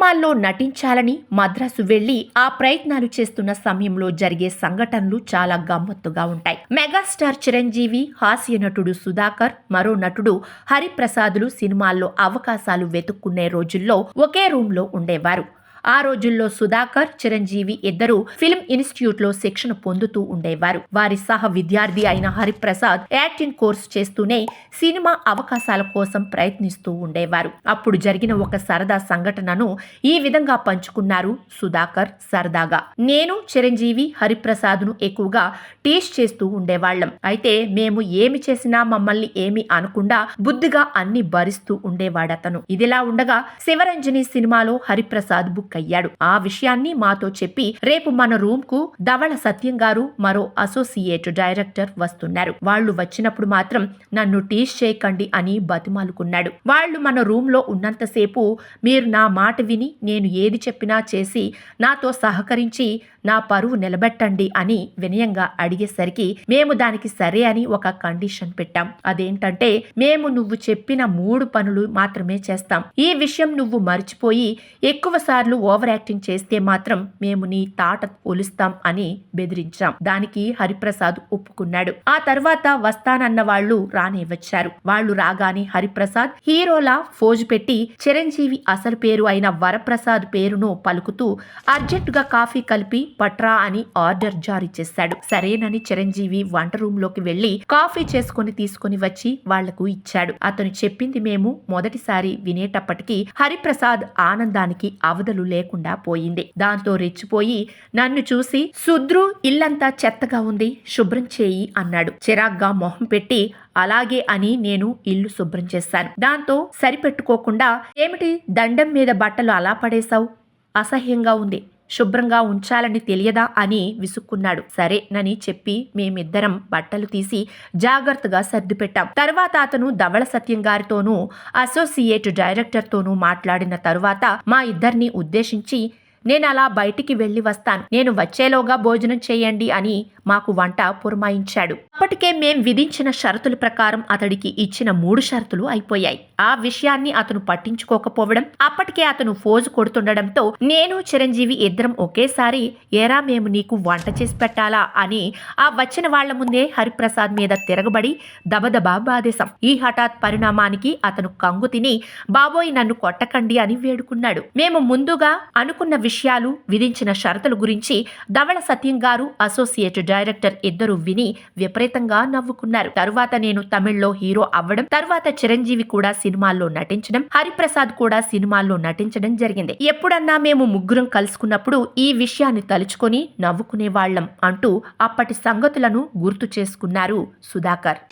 సినిమాల్లో నటించాలని మద్రాసు వెళ్లి ఆ ప్రయత్నాలు చేస్తున్న సమయంలో జరిగే సంఘటనలు చాలా గమ్మత్తుగా ఉంటాయి. మెగాస్టార్ చిరంజీవి, హాస్య నటుడు సుధాకర్, మరో నటుడు హరిప్రసాదులు సినిమాల్లో అవకాశాలు వెతుక్కునే రోజుల్లో ఒకే రూమ్ లో ఉండేవారు. ఆ రోజుల్లో సుధాకర్, చిరంజీవి ఇద్దరు ఫిల్మ్ ఇన్స్టిట్యూట్ లో శిక్షణ పొందుతూ ఉండేవారు. వారి సహ విద్యార్థి అయిన హరిప్రసాద్ యాక్టింగ్ కోర్సు చేస్తూనే సినిమా అవకాశాల కోసం ప్రయత్నిస్తూ ఉండేవారు. అప్పుడు జరిగిన ఒక సరదా సంఘటనను ఈ విధంగా పంచుకున్నారు సుధాకర్ సరదాగా. నేను, చిరంజీవి హరిప్రసాద్ను ఎక్కువగా టీస్ చేస్తూ ఉండేవాళ్లం. అయితే మేము ఏమి చేసినా మమ్మల్ని ఏమి అనకుండా బుద్ధిగా అన్ని భరిస్తూ ఉండేవాడతను. ఇదిలా ఉండగా శివరంజని సినిమాలో హరిప్రసాద్ బుక్ అయ్యాడు. ఆ విషయాన్ని మాతో చెప్పి రేపు మన రూమ్ కు ధవళ సత్యం గారు, మరో అసోసియేట్ డైరెక్టర్ వస్తున్నారు. వాళ్ళు వచ్చినప్పుడు మాత్రం నన్ను టీస్ చేయకండి అని బతిమాలుకున్నాడు. వాళ్ళు మన రూమ్ లో ఉన్నంతసేపు మీరు నా మాట విని నేను ఏది చెప్పినా చేసి నాతో సహకరించి నా పరువు నిలబెట్టండి అని వినయంగా అడిగేసరికి మేము దానికి సరే అని ఒక కండిషన్ పెట్టాం. అదేంటంటే మేము నువ్వు చెప్పిన 3 పనులు మాత్రమే చేస్తాం. ఈ విషయం నువ్వు మర్చిపోయి ఎక్కువ సార్లు ఓవర్ యాక్టింగ్ చేస్తే మాత్రం మేము నీ తాట ఒలుస్తాం అని బెదిరించాం. దానికి హరిప్రసాద్ ఒప్పుకున్నాడు. ఆ తర్వాత వస్తానన్న వాళ్ళు రానే వచ్చారు. వాళ్ళు రాగానే హరిప్రసాద్ హీరోలా ఫోజు పెట్టి చిరంజీవి అసలు పేరు అయిన వరప్రసాద్ పేరును పలుకుతూ అర్జెంటుగా కాఫీ కలిపి పట్రా అని ఆర్డర్ జారీ చేశాడు. సరేనని చిరంజీవి వంట రూమ్ లోకి వెళ్లి కాఫీ చేసుకుని తీసుకుని వచ్చి వాళ్లకు ఇచ్చాడు. అతను చెప్పింది మేము మొదటిసారి వినేటప్పటికీ హరిప్రసాద్ ఆనందానికి అవధులు లేకుండా పోయింది. దాంతో రెచ్చిపోయి నన్ను చూసి సుద్రు ఇల్లంతా చెత్తగా ఉంది, శుభ్రం చేయి అన్నాడు. చిరాగ్గా మొహం పెట్టి అలాగే అని నేను ఇల్లు శుభ్రం చేశాను. దాంతో సరిపెట్టుకోకుండా ఏమిటి దండం మీద బట్టలు అలా పడేశావు, అసహ్యంగా ఉంది, శుభ్రంగా ఉంచాలని తెలియదా అని విసుక్కున్నాడు. సరేనని చెప్పి మేమిద్దరం బట్టలు తీసి జాగ్రత్తగా సర్దిపెట్టాం. తర్వాత అతను ధవళ సత్యం గారితోనూ అసోసియేట్ డైరెక్టర్తోనూ మాట్లాడిన తరువాత మా ఇద్దరిని ఉద్దేశించి నేను అలా బయటికి వెళ్లి వస్తాను, నేను వచ్చేలోగా భోజనం చేయండి అని మాకు వంట పురమాయించాడు. అప్పటికే మేం విధించిన షరతుల ప్రకారం అతడికి ఇచ్చిన 3 షరతులు అయిపోయాయి. ఆ విషయాన్ని అతను పట్టించుకోకపోవడం, అప్పటికే అతను ఫోజు కొడుతుండడంతో నేను, చిరంజీవి ఇద్దరం ఒకేసారి ఏరా మేము నీకు వంట చేసి పెట్టాలా అని ఆ వచ్చిన వాళ్ల ముందే హరిప్రసాద్ మీద తిరగబడి దబదబా బాధేశాం. ఈ హఠాత్ పరిణామానికి అతను కంగు తిని బాబోయ్ నన్ను కొట్టకండి అని వేడుకున్నాడు. మేము ముందుగా అనుకున్న విషయాలు, విధించిన షరతుల గురించి ధవళ సత్యం గారు, అసోసియేట్ డైరెక్టర్ ఇద్దరు విని విపరీతంగా నవ్వుకున్నారు. తరువాత నేను తమిళ్లో హీరో అవ్వడం, తర్వాత చిరంజీవి కూడా సినిమాల్లో నటించడం, హరిప్రసాద్ కూడా సినిమాల్లో నటించడం జరిగింది. ఎప్పుడన్నా మేము ముగ్గురం కలుసుకున్నప్పుడు ఈ విషయాన్ని తలుచుకొని నవ్వుకునేవాళ్లం అంటూ అప్పటి సంగతులను గుర్తు చేసుకున్నారు సుధాకర్.